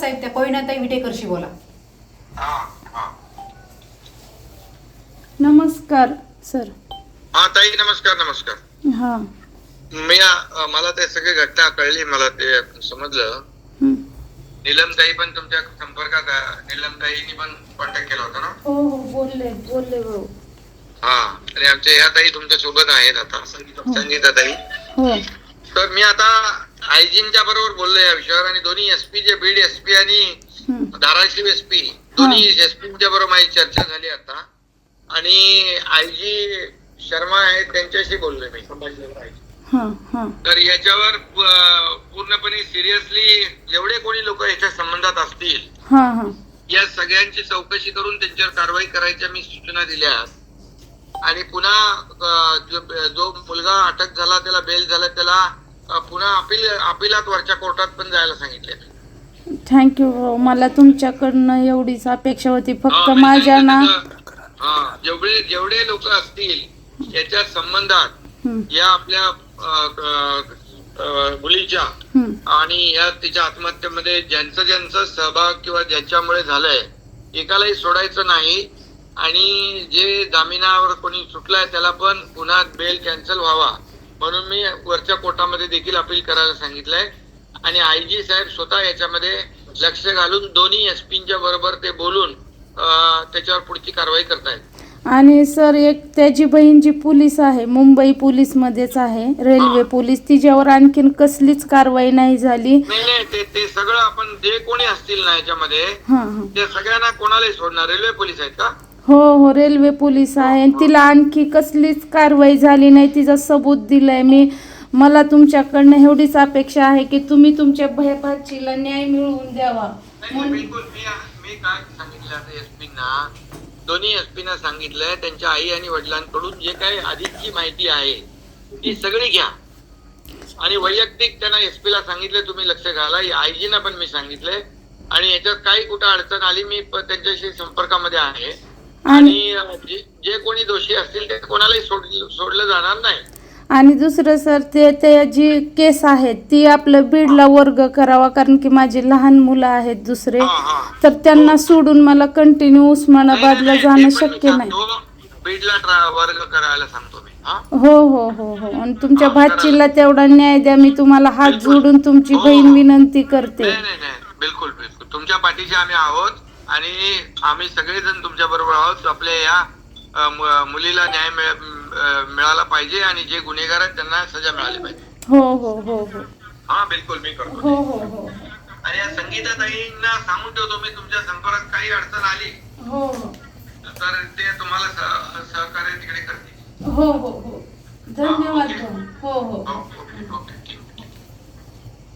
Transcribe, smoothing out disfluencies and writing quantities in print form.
साहेब त्या कोयनाताई विटेकरशी बोला. नमस्कार सर. हा ताई, नमस्कार नमस्कार. हा मला ते सगळी घटना कळली, मला ते समजलं. नीलमताई पण तुमच्या संपर्कात आहे? नीलमताईंनी पण कॉन्टॅक्ट केला होता ना? हो हो, बोलले भाऊ. हा, आणि आमच्या या ताई तुमच्या सोबत आहेत आता, संगीता ताई. हो. तर मी आता आयजींच्या बरोबर बोललो या विषयावर, आणि दोन्ही एसपी जे बीड एसपी आणि धाराशिव एसपी दोन्ही एसपीच्या बरोबर माझी चर्चा झाली आता, आणि आयजी शर्मा आहेत त्यांच्याशी बोललोय मी. तर याच्यावर पूर्णपणे सिरियसली जेवढे कोणी लोक याच्या संबंधात असतील या सगळ्यांची चौकशी करून त्यांच्यावर कारवाई करायच्या मी सूचना दिल्या. आणि पुन्हा जो मुलगा अटक झाला, त्याला बेल झाला, त्याला पुन्हा अपिलात वरच्या कोर्टात पण जायला सांगितले. थँक्यू. मला तुमच्याकडनं एवढीच अपेक्षा होती. फक्त माझ्या ना जेवढे लोक असतील याच्या संबंधात या आपल्या मुलीच्या आणि या तिच्या आत्महत्येमध्ये ज्यांचा सहभाग किंवा ज्यांच्यामुळे झालंय, एकालाही सोडायचं नाही. आणि जे जामिनावर कोणी सुटलाय त्याला पण पुन्हा बेल कॅन्सल व्हावा म्हणून मी वरच्या कोर्टामध्ये देखील अपील करायला सांगितलंय. आणि आयजी साहेब स्वतः याच्यामध्ये लक्ष घालून दोन्ही एसपींच्या बरोबर ते बोलून त्याच्यावर पुढची कारवाई करतायत. आणि सर, एक त्याची बहीण जी पोलीस आहे, मुंबई पोलीस मध्येच आहे, रेल्वे पोलीस, तिच्यावर आणखीन कसलीच कारवाई नाही झाली. नाही, ते सगळं आपण जे कोणी असतील ना याच्यामध्ये ते सगळ्यांना कोणालाही सोडणार. रेल्वे पोलीस आहेत का? हो, रेल्वे पोलीस आहे. तिला आणखी कसलीच कारवाई झाली नाही. तिचा सबूत दिलाय मी. मला तुमच्याकडनं एवढीच अपेक्षा आहे की तुम्ही तुमच्या भाचीला न्याय मिळवून द्यावा. बिलकुल. मी काय सांगितलं आता एसपींना, दोन्ही एसपींना सांगितलंय त्यांच्या आई आणि वडिलांकडून जे काही आधीची माहिती आहे ती सगळी घ्या. आणि वैयक्तिक त्यांना एसपीला सांगितलं तुम्ही लक्ष घाला. आयजीना पण मी सांगितलंय. आणि याच्यात काही कुठं अडचण आली मी त्यांच्याशी संपर्कामध्ये आहे. आणि जे कोणी दोषी असतील ते कोणालाही सोडलं जाणार नाही. आणि दुसरं सर, ते जी केस आहे ती आपलं बीडला वर्ग करावा, कारण की माझी लहान मुलं आहेत दुसरे, तर त्यांना सोडून मला कंटिन्यू उस्मानाबादला जाणं शक्य नाही. बीडला वर्ग करायला सांगतो मी. हो. आणि तुमच्या भाचीला तेवढा न्याय द्या. मी तुम्हाला हात जोडून तुमची बहीण विनंती करते. नाही, बिलकुल. तुमच्या पाठीशी आम्ही आहोत आणि आम्ही सगळेजण तुमच्या बरोबर आहोत. आपल्या या मुलीला न्याय मिळाला पाहिजे आणि जे गुन्हेगार आहेत त्यांना सजा मिळाली पाहिजे. हो. हा, बिलकुल मी करतो. हो. आणि या संगीता ताईंना सांगून ठेवतो मी, तुमच्या संपर्कात काही अडचण आली तर ते तुम्हाला सहकार्य तिकडे करतील. हो. धन्यवाद. हो. ओके.